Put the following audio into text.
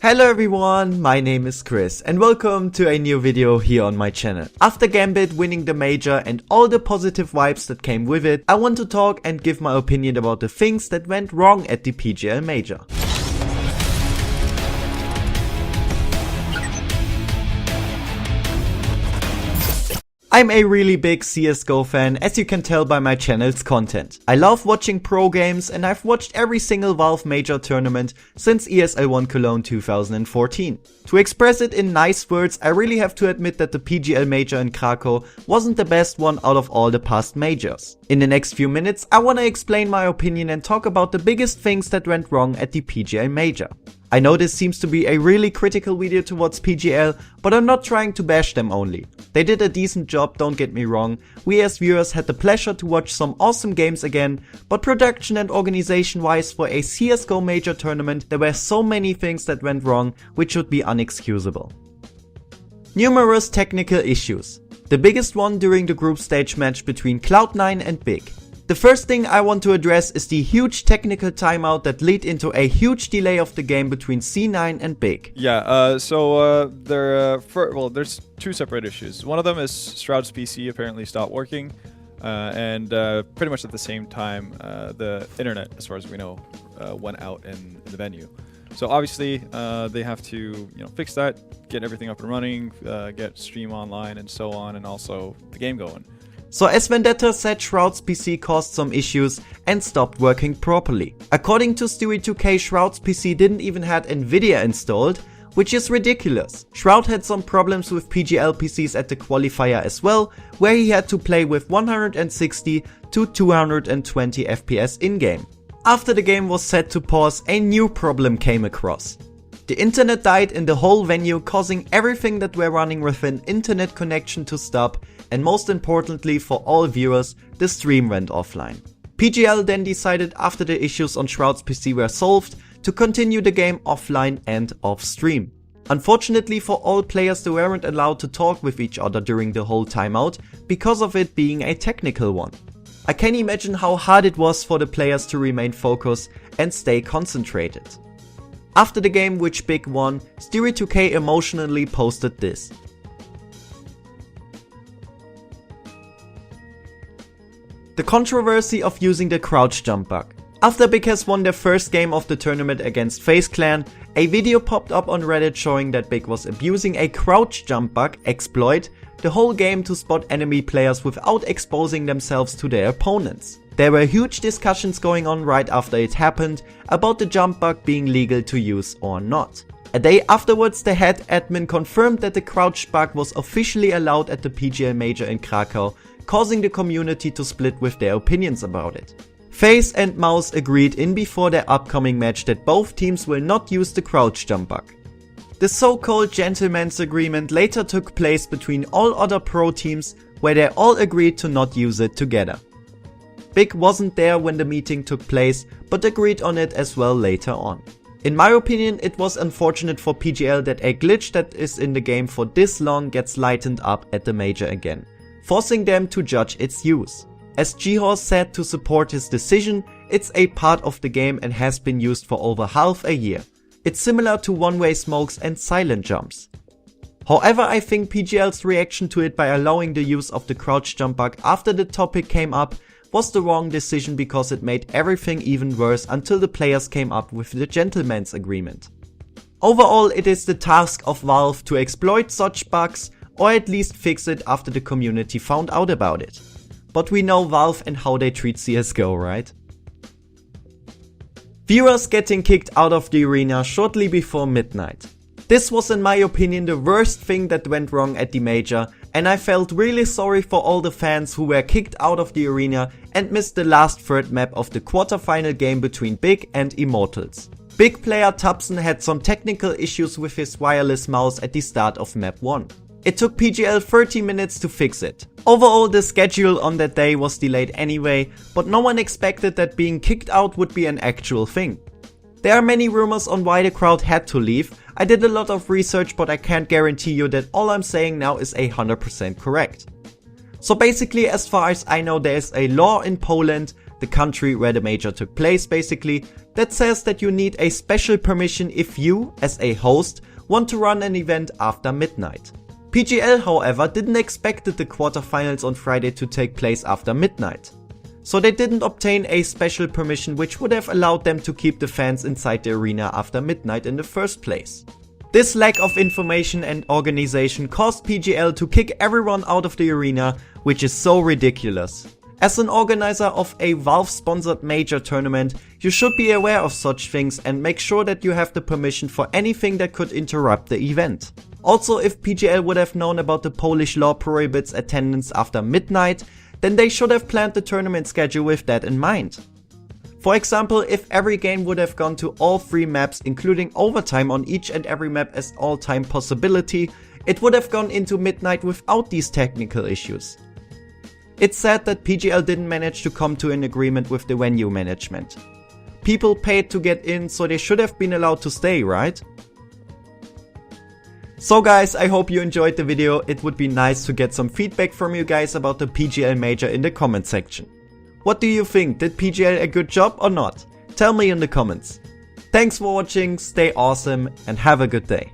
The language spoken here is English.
Hello everyone, my name is Chris and welcome to a new video here on my channel. After Gambit winning the major and all the positive vibes that came with it, I want to talk and give my opinion about the things that went wrong at the PGL major. I'm a really big CSGO fan, as you can tell by my channel's content. I love watching pro games and I've watched every single Valve major tournament since ESL 1 Cologne 2014. To express it in nice words, I really have to admit that the PGL major in Krakow wasn't the best one out of all the past majors. In the next few minutes, I wanna explain my opinion and talk about the biggest things that went wrong at the PGL major. I know this seems to be a really critical video towards PGL, but I'm not trying to bash them only. They did a decent job, don't get me wrong. We as viewers had the pleasure to watch some awesome games again, but production and organization wise for a CSGO major tournament, there were so many things that went wrong, which should be unexcusable. Numerous technical issues. The biggest one during the group stage match between Cloud9 and Big. The first thing I want to address is the huge technical timeout that led into a huge delay of the game between C9 and Big. Yeah, there's two separate issues. One of them is chrz's PC apparently stopped working, and pretty much at the same time, the internet, as far as we know, went out in the venue. So obviously, they have to fix that, get everything up and running, get stream online and so on, and also the game going. So as Vendetta said, chrz's PC caused some issues and stopped working properly. According to Stewie2K, chrz's PC didn't even have Nvidia installed, which is ridiculous. chrzz had some problems with PGL PCs at the qualifier as well, where he had to play with 160 to 220 FPS in-game. After the game was set to pause, a new problem came across. The internet died in the whole venue, causing everything that were running with an internet connection to stop, and most importantly for all viewers, the stream went offline. PGL then decided, after the issues on chrz's PC were solved, to continue the game offline and off stream. Unfortunately for all players, they weren't allowed to talk with each other during the whole timeout because of it being a technical one. I can imagine how hard it was for the players to remain focused and stay concentrated. After the game, which Big won, Stewie2K emotionally posted this. The controversy of using the crouch jump bug. After Big has won their first game of the tournament against FaZe Clan, a video popped up on Reddit showing that Big was abusing a crouch jump bug exploit the whole game to spot enemy players without exposing themselves to their opponents. There were huge discussions going on right after it happened about the jump bug being legal to use or not. A day afterwards, the head admin confirmed that the crouch bug was officially allowed at the PGL major in Krakow, causing the community to split with their opinions about it. FaZe and Mouse agreed in before their upcoming match that both teams will not use the crouch jump bug. The so-called gentleman's agreement later took place between all other pro teams, where they all agreed to not use it together. Big wasn't there when the meeting took place, but agreed on it as well later on. In my opinion, it was unfortunate for PGL that a glitch that is in the game for this long gets lightened up at the major again, forcing them to judge its use. As Yehor said to support his decision, it's a part of the game and has been used for over half a year. It's similar to one-way smokes and silent jumps. However, I think PGL's reaction to it by allowing the use of the crouch jump bug after the topic came up was the wrong decision, because it made everything even worse until the players came up with the gentleman's agreement. Overall, it is the task of Valve to exploit such bugs, or at least fix it after the community found out about it. But we know Valve and how they treat CSGO, right? Viewers getting kicked out of the arena shortly before midnight. This was in my opinion the worst thing that went wrong at the major, and I felt really sorry for all the fans who were kicked out of the arena and missed the last third map of the quarterfinal game between Big and Immortals. Big player Tubson had some technical issues with his wireless mouse at the start of map 1. It took PGL 30 minutes to fix it. Overall, the schedule on that day was delayed anyway, but no one expected that being kicked out would be an actual thing. There are many rumors on why the crowd had to leave. I did a lot of research, but I can't guarantee you that all I'm saying now is 100% correct. So basically, as far as I know, there is a law in Poland, the country where the major took place basically, that says that you need a special permission if you, as a host, want to run an event after midnight. PGL, however, didn't expect the quarterfinals on Friday to take place after midnight. So they didn't obtain a special permission which would have allowed them to keep the fans inside the arena after midnight in the first place. This lack of information and organization caused PGL to kick everyone out of the arena, which is so ridiculous. As an organizer of a Valve-sponsored major tournament, you should be aware of such things and make sure that you have the permission for anything that could interrupt the event. Also, if PGL would have known about the Polish law prohibits attendance after midnight, then they should have planned the tournament schedule with that in mind. For example, if every game would have gone to all 3 maps, including overtime on each and every map as all-time possibility, it would have gone into midnight without these technical issues. It's sad that PGL didn't manage to come to an agreement with the venue management. People paid to get in, so they should have been allowed to stay, right? So guys, I hope you enjoyed the video. It would be nice to get some feedback from you guys about the PGL major in the comment section. What do you think? Did PGL a good job or not? Tell me in the comments. Thanks for watching, stay awesome and have a good day.